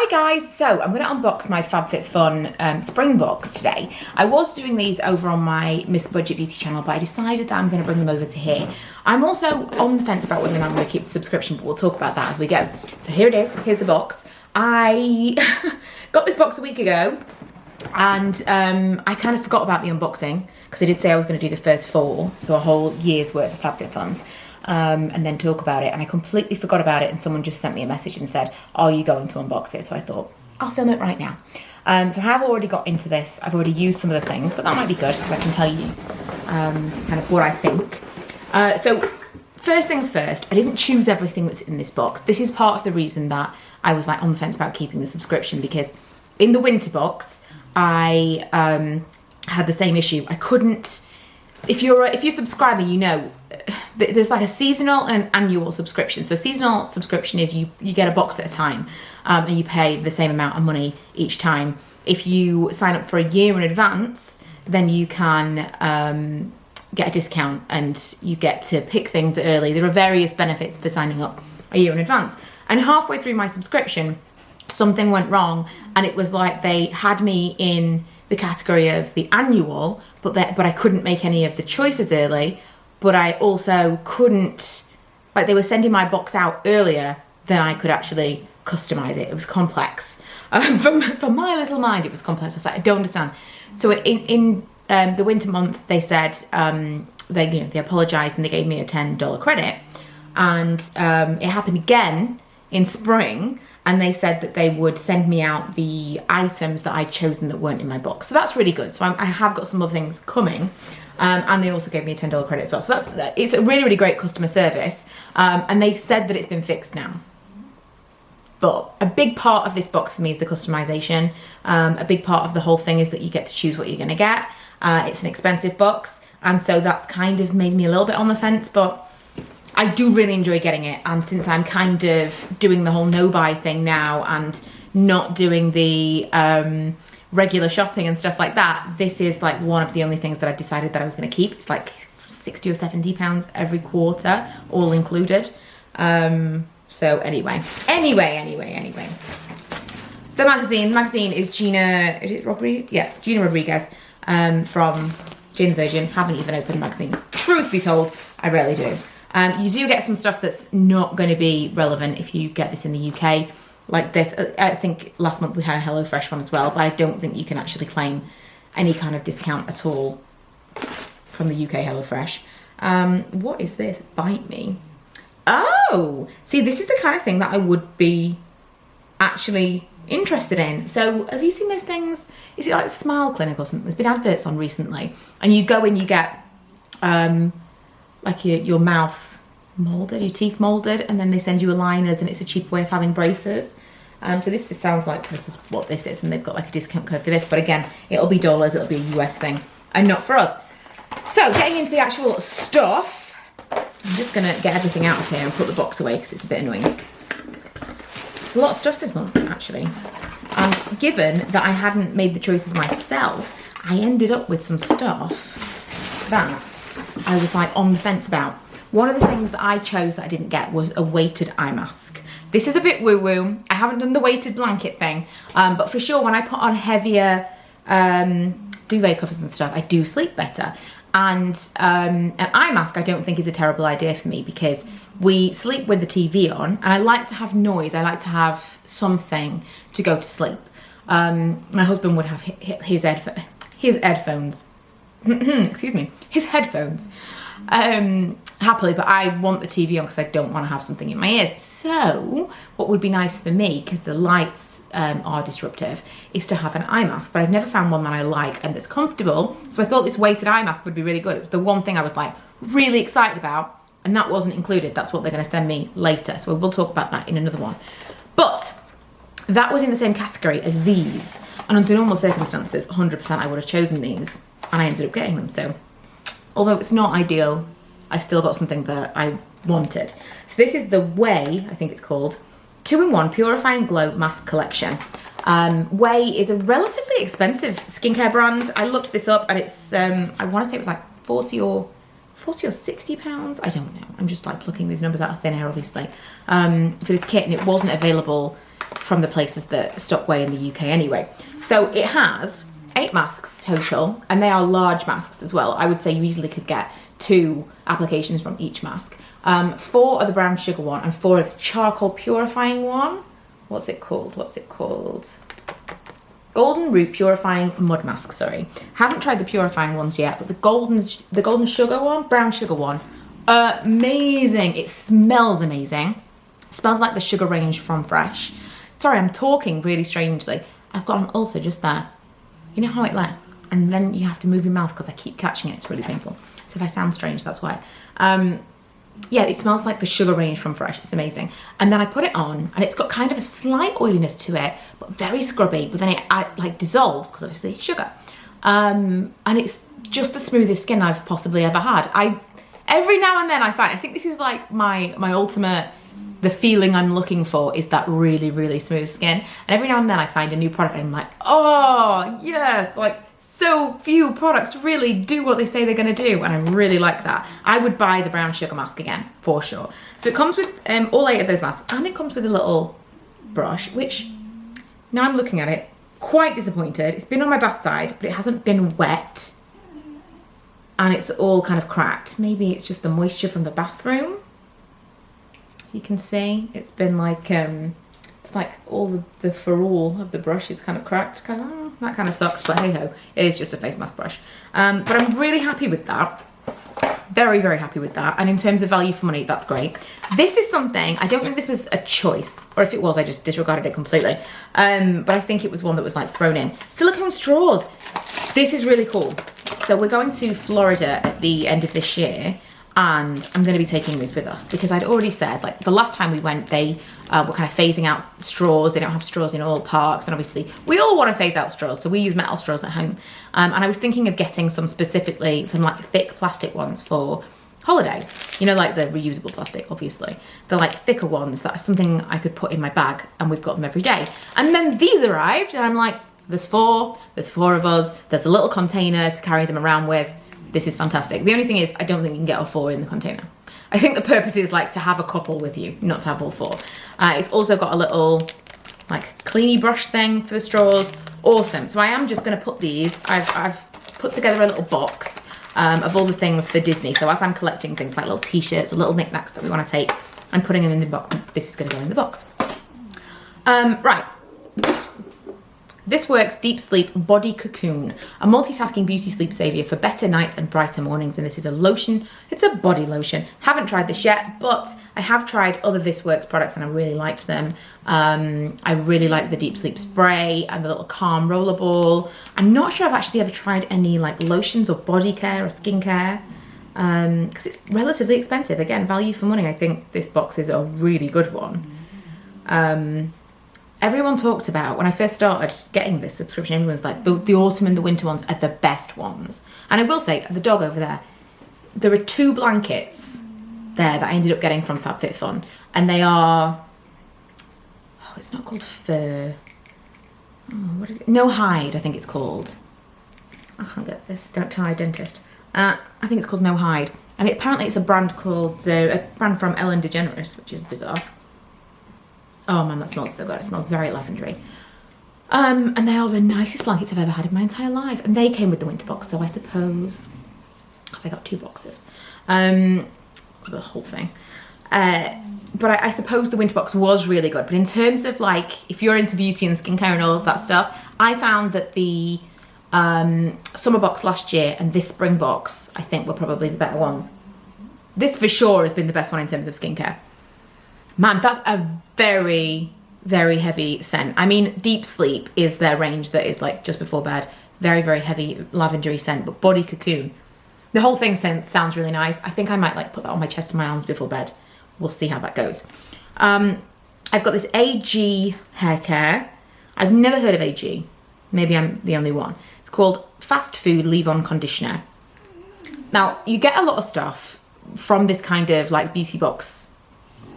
Hi guys, so I'm going to unbox my FabFitFun spring box today. I was doing these over on my Miss Budget Beauty channel, but I decided that I'm going to bring them over to here. I'm also on the fence about whether or not I'm going to keep the subscription, but we'll talk about that as we go. So here it is, here's the box. I got this box a week ago and I kind of forgot about the unboxing because I did say I was going to do the first 4, so a whole year's worth of FabFitFuns. And then talk about it, and I completely forgot about it, and someone just sent me a message and said, are you going to unbox it? So I thought, I'll film it right now. So I have already got into this. I've already used some of the things, but that might be good because I can tell you kind of what I think. So first things first, I didn't choose everything that's in this box. This is part of the reason that I was like on the fence about keeping the subscription, because in the winter box, I had the same issue. I couldn't, if you're subscribing, you know, there's like a seasonal and an annual subscription. So a seasonal subscription is you get a box at a time, and you pay the same amount of money each time. If you sign up for a year in advance, then you can get a discount and you get to pick things early. There are various benefits for signing up a year in advance. And halfway through my subscription, something went wrong, and it was like they had me in the category of the annual, but I couldn't make any of the choices early. But I also couldn't, like, they were sending my box out earlier than I could actually customize it. It was complex. For my little mind, it was complex. I was like, I don't understand. So in the winter month, they said, they apologized and they gave me a $10 credit. And it happened again in spring, and they said that they would send me out the items that I'd chosen that weren't in my box. So that's really good. So I have got some other things coming. And they also gave me a $10 credit as well. So it's a really, really great customer service. And they said that it's been fixed now. But a big part of this box for me is the customization. A big part of the whole thing is that you get to choose what you're going to get. It's an expensive box. And so that's kind of made me a little bit on the fence. But I do really enjoy getting it. And since I'm kind of doing the whole no-buy thing now and not doing the regular shopping and stuff like that, this is like one of the only things that I decided that I was going to keep. It's like 60 or 70 pounds every quarter, all included. So anyway. The magazine is Gina, is it Rodriguez? Yeah, Gina Rodriguez from Jane the Virgin. Haven't even opened the magazine. Truth be told, I rarely do. You do get some stuff that's not going to be relevant if you get this in the UK. Like this, I think last month we had a HelloFresh one as well, but I don't think you can actually claim any kind of discount at all from the UK HelloFresh. What is this? Bite Me. Oh, see, this is the kind of thing that I would be actually interested in. So have you seen those things? Is it like the Smile Clinic or something? There's been adverts on recently, and you go in, you get like your mouth molded, your teeth molded, and then they send you aligners, and it's a cheap way of having braces. So this sounds like this is what this is, and they've got like a discount code for this, but again, it'll be dollars, it'll be a US thing, and not for us. So getting into the actual stuff, I'm just gonna get everything out of here and put the box away because it's a bit annoying. It's a lot of stuff this month, actually. And given that I hadn't made the choices myself, I ended up with some stuff that I was like on the fence about. One of the things that I chose that I didn't get was a weighted eye mask. This is a bit woo-woo. I haven't done the weighted blanket thing, but for sure when I put on heavier duvet covers and stuff, I do sleep better. And an eye mask I don't think is a terrible idea for me because we sleep with the TV on, and I like to have noise. I like to have something to go to sleep. My husband would have his headphones. Excuse me, his headphones. Happily, but I want the TV on because I don't want to have something in my ears. So what would be nice for me, because the lights are disruptive, is to have an eye mask, but I've never found one that I like and that's comfortable. So I thought this weighted eye mask would be really good. It was the one thing I was like really excited about, and that wasn't included. That's what they're going to send me later, so we'll talk about that in another one. But that was in the same category as these, and under normal circumstances 100% I would have chosen these, and I ended up getting them. So although it's not ideal, I still got something that I wanted. So this is the Way, I think it's called, 2-in-1 Purifying Glow Mask Collection. Way is a relatively expensive skincare brand. I looked this up, and it's, I want to say it was like 40 or 60 pounds. I don't know. I'm just like plucking these numbers out of thin air, obviously, for this kit, and it wasn't available from the places that stock whey in the UK anyway. So it has 8 masks total, and they are large masks as well. I would say you easily could get 2 applications from each mask. 4 are the brown sugar one and 4 are the charcoal purifying one. What's it called? Golden root purifying mud mask, sorry. Haven't tried the purifying ones yet, but the golden sugar one, brown sugar one, amazing. It smells amazing. It smells like the sugar range from Fresh. Sorry, I'm talking really strangely. I've got an ulcer just there. You know how it like, and then you have to move your mouth because I keep catching it. It's really painful. So if I sound strange, that's why. Yeah, it smells like the sugar range from Fresh. It's amazing. And then I put it on, and it's got kind of a slight oiliness to it, but very scrubby. But then it like dissolves because obviously it's sugar. And it's just the smoothest skin I've possibly ever had. Every now and then I think this is like my ultimate. The feeling I'm looking for is that really, really smooth skin. And every now and then I find a new product and I'm like, oh yes, like so few products really do what they say they're gonna do. And I really like that. I would buy the brown sugar mask again, for sure. So it comes with all 8 of those masks, and it comes with a little brush, which now I'm looking at it, quite disappointed. It's been on my bath side, but it hasn't been wet. And it's all kind of cracked. Maybe it's just the moisture from the bathroom. You can see it's been like it's like all the ferrule of the brush is kind of cracked. That kind of sucks, but hey ho, it is just a face mask brush. But I'm really happy with that. Very, very happy with that. And in terms of value for money, that's great. This is something, I don't think this was a choice, or if it was, I just disregarded it completely. But I think it was one that was like thrown in. Silicone straws. This is really cool. So we're going to Florida at the end of this year, and I'm going to be taking these with us because I'd already said, like the last time we went, they were kind of phasing out straws. They don't have straws in all parks, and obviously we all want to phase out straws, so we use metal straws at home. And I was thinking of getting some like thick plastic ones for holiday. You know, like the reusable plastic, obviously. The like thicker ones, that's something I could put in my bag, and we've got them every day. And then these arrived, and I'm like, there's 4 of us. There's a little container to carry them around with. This is fantastic. The only thing is, I don't think you can get all 4 in the container. I think the purpose is like to have a couple with you, not to have all 4. It's also got a little like cleany brush thing for the straws. Awesome. So I am just going to put these. I've put together a little box of all the things for Disney. So as I'm collecting things like little t-shirts or little knickknacks that we want to take, I'm putting them in the box. This is going to go in the box. Right. This Works Deep Sleep Body Cocoon, a multitasking beauty sleep savior for better nights and brighter mornings. And this is a lotion. It's a body lotion. Haven't tried this yet, but I have tried other This Works products and I really liked them. I really like the Deep Sleep Spray and the little Calm Roller Ball. I'm not sure I've actually ever tried any like lotions or body care or skincare because it's relatively expensive. Again, value for money. I think this box is a really good one. Everyone talked about, when I first started getting this subscription, everyone's like, the autumn and the winter ones are the best ones. And I will say, the dog over there are 2 blankets there that I ended up getting from FabFitFun. And they are, it's not called fur. Oh, what is it? No hide, I think it's called. I can't get this, don't tell my dentist. I think it's called No Hide. And apparently it's a brand called, a brand from Ellen DeGeneres, which is bizarre. Oh man, that smells so good. It smells very lavendery. And they are the nicest blankets I've ever had in my entire life. And they came with the winter box, so I suppose, because I got 2 boxes. It was a whole thing. But I suppose the winter box was really good. But in terms of like, if you're into beauty and skincare and all of that stuff, I found that the summer box last year and this spring box, I think, were probably the better ones. This for sure has been the best one in terms of skincare. Man, that's a very, very heavy scent. I mean, Deep Sleep is their range that is like just before bed. Very, very heavy lavendery scent, but Body Cocoon. The whole thing sounds really nice. I think I might like put that on my chest and my arms before bed. We'll see how that goes. I've got this AG hair care. I've never heard of AG. Maybe I'm the only one. It's called Fast Food Leave-On Conditioner. Now, you get a lot of stuff from this kind of like beauty box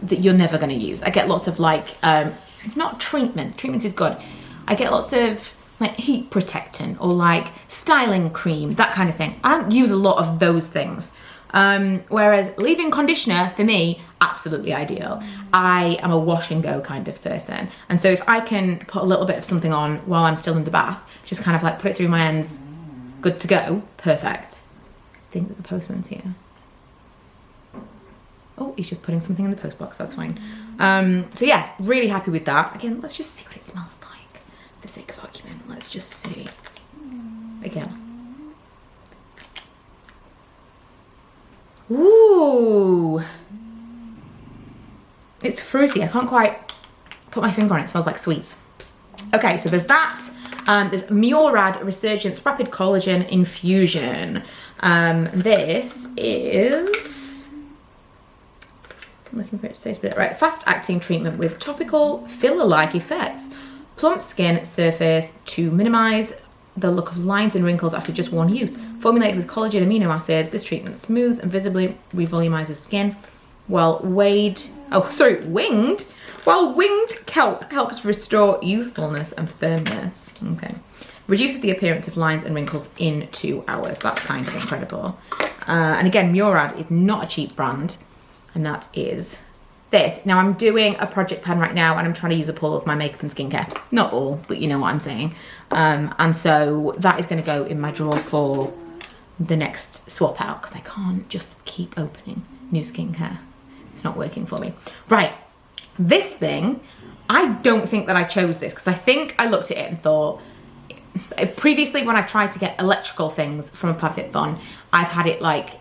that you're never going to use. I get lots of like, not treatment. Treatment is good. I get lots of like heat protectant or like styling cream, that kind of thing. I don't use a lot of those things. Whereas leave-in conditioner, for me, absolutely ideal. I am a wash and go kind of person. And so if I can put a little bit of something on while I'm still in the bath, just kind of like put it through my ends, good to go, perfect. I think that the postman's here. Oh, he's just putting something in the post box, that's fine. So yeah, really happy with that. Again, let's just see what it smells like. For the sake of argument, let's just see. Again. Ooh. It's fruity. I can't quite put my finger on it. It smells like sweets. Okay, so there's that. There's Murad Resurgence Rapid Collagen Infusion. This is... I'm looking for it to say it right. Fast-acting treatment with topical filler-like effects. Plump skin surface to minimise the look of lines and wrinkles after just one use. Formulated with collagen amino acids, this treatment smooths and visibly revolumizes skin, while winged kelp helps restore youthfulness and firmness. Okay. Reduces the appearance of lines and wrinkles in 2 hours. That's kind of incredible. And again, Murad is not a cheap brand, and that is this. Now I'm doing a project pan right now and I'm trying to use up all of my makeup and skincare. Not all, but you know what I'm saying. And so that is going to go in my drawer for the next swap out because I can't just keep opening new skincare. It's not working for me. Right, this thing, I don't think that I chose this because I think I looked at it and thought, previously when I've tried to get electrical things from a FabFitFun, I've had it like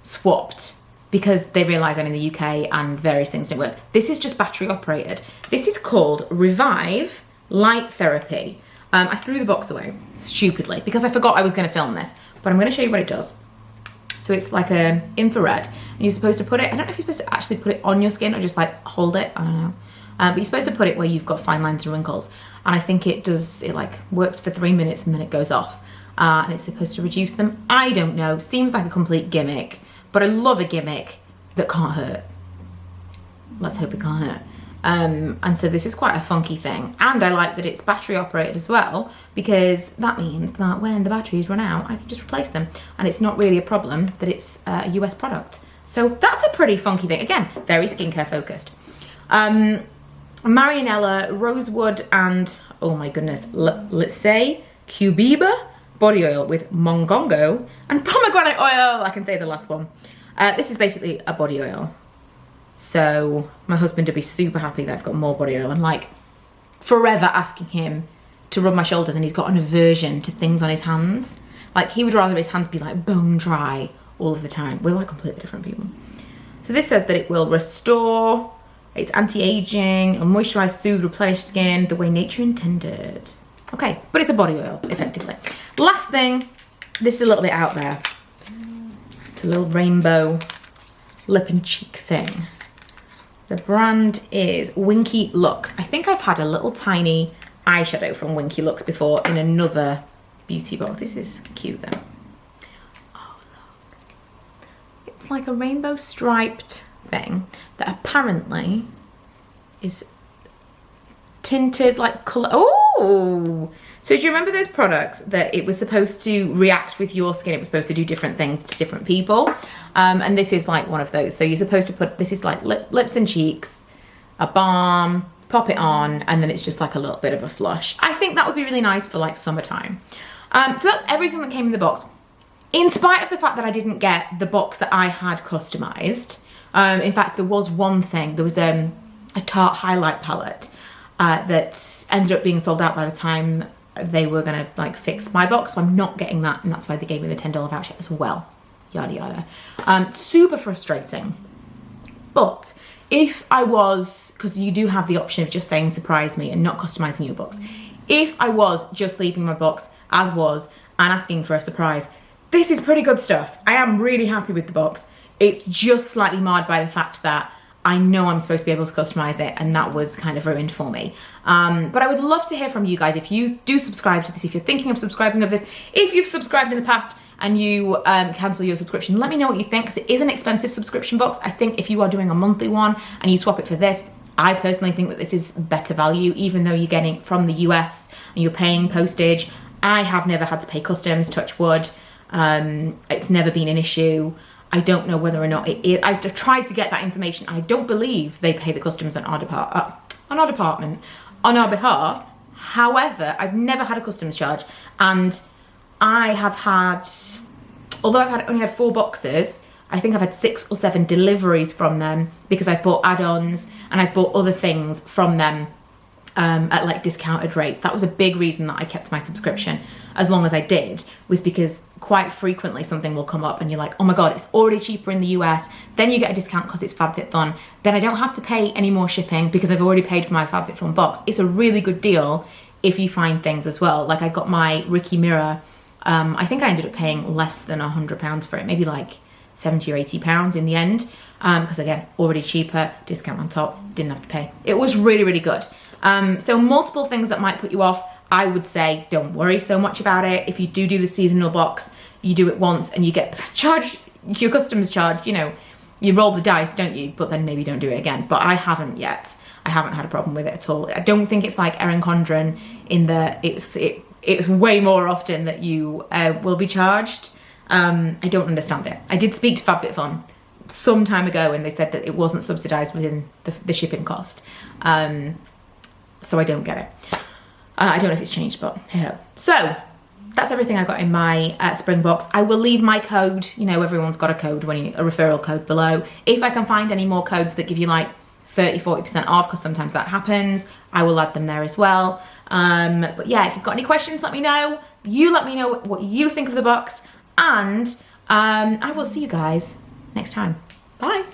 swapped because they realise I'm in the UK and various things don't work. This is just battery operated. This is called Revive Light Therapy. I threw the box away, stupidly, because I forgot I was gonna film this, but I'm gonna show you what it does. So it's like a infrared, and you're supposed to put it, I don't know if you're supposed to actually put it on your skin or just like hold it, I don't know. But you're supposed to put it where you've got fine lines and wrinkles. And I think it does, it like works for 3 minutes and then it goes off. And it's supposed to reduce them. I don't know, seems like a complete gimmick. But I love a gimmick that can't hurt. Let's hope it can't hurt. And so this is quite a funky thing. And I like that it's battery operated as well, because that means that when the batteries run out, I can just replace them. And it's not really a problem that it's a US product. So that's a pretty funky thing. Again, very skincare focused. Marianella, Rosewood, and, oh my goodness, let's say Cubiba body oil with mongongo and pomegranate oil. I can say the last one. This is basically a body oil. So my husband would be super happy that I've got more body oil. I'm like forever asking him to rub my shoulders and he's got an aversion to things on his hands. Like he would rather his hands be like bone dry all of the time. We're like completely different people. So this says that it will restore, it's anti-aging, and moisturize, soothe, replenish skin the way nature intended. Okay, but it's a body oil, effectively. Last thing, this is a little bit out there. It's a little rainbow lip and cheek thing. The brand is Winky Lux. I think I've had a little tiny eyeshadow from Winky Lux before in another beauty box. This is cute though. Oh, look. It's like a rainbow striped thing that apparently is tinted like colour. Oh, so do you remember those products that it was supposed to react with your skin? It was supposed to do different things to different people. And this is like one of those. So you're supposed to put, this is like lips and cheeks, a balm, pop it on, and then it's just like a little bit of a flush. I think that would be really nice for like summertime. So that's everything that came in the box. In spite of the fact that I didn't get the box that I had customized. In fact, there was one thing. There was a Tarte highlight palette that ended up being sold out by the time they were gonna like fix my box. So I'm not getting that, and that's why they gave me the $10 voucher as well. Yada yada. Super frustrating. But if I was, because you do have the option of just saying surprise me and not customizing your box. If I was just leaving my box as was and asking for a surprise, this is pretty good stuff. I am really happy with the box. It's just slightly marred by the fact that I know I'm supposed to be able to customize it, and that was kind of ruined for me. But I would love to hear from you guys if you do subscribe to this, if you're thinking of subscribing to this, if you've subscribed in the past and you cancel your subscription, let me know what you think, because it is an expensive subscription box. I think if you are doing a monthly one and you swap it for this, I personally think that this is better value, even though you're getting it from the US and you're paying postage. I have never had to pay customs, touch wood. It's never been an issue. I don't know whether or not it is. I've tried to get that information. I don't believe they pay the customers on our behalf. However, I've never had a customs charge, and I have had, although I've only had 4 boxes, I think I've had 6 or 7 deliveries from them because I've bought add-ons and I've bought other things from them at like discounted rates. That was a big reason that I kept my subscription as long as I did, was because quite frequently something will come up and you're like, oh my God, it's already cheaper in the US. Then you get a discount because it's FabFitFun. Then I don't have to pay any more shipping because I've already paid for my FabFitFun box. It's a really good deal if you find things as well. Like I got my Ricky mirror. I think I ended up paying less than £100 for it, maybe like 70 or 80 pounds in the end, because again, already cheaper, discount on top, didn't have to pay. It was really, really good. So multiple things that might put you off. I would say don't worry so much about it. If you do the seasonal box, you do it once and you get charged, your customs charge, you know, you roll the dice, don't you? But then maybe don't do it again. But I haven't yet. I haven't had a problem with it at all. I don't think it's like Erin Condren in the, it's way more often that you will be charged. I don't understand it. I did speak to FabFitFun some time ago and they said that it wasn't subsidised within the shipping cost. So I don't get it. I don't know if it's changed, but yeah. So that's everything I got in my spring box. I will leave my code. You know, everyone's got a code, a referral code below. If I can find any more codes that give you like 30, 40% off, because sometimes that happens, I will add them there as well. But yeah, if you've got any questions, let me know. You let me know what you think of the box, and I will see you guys next time. Bye.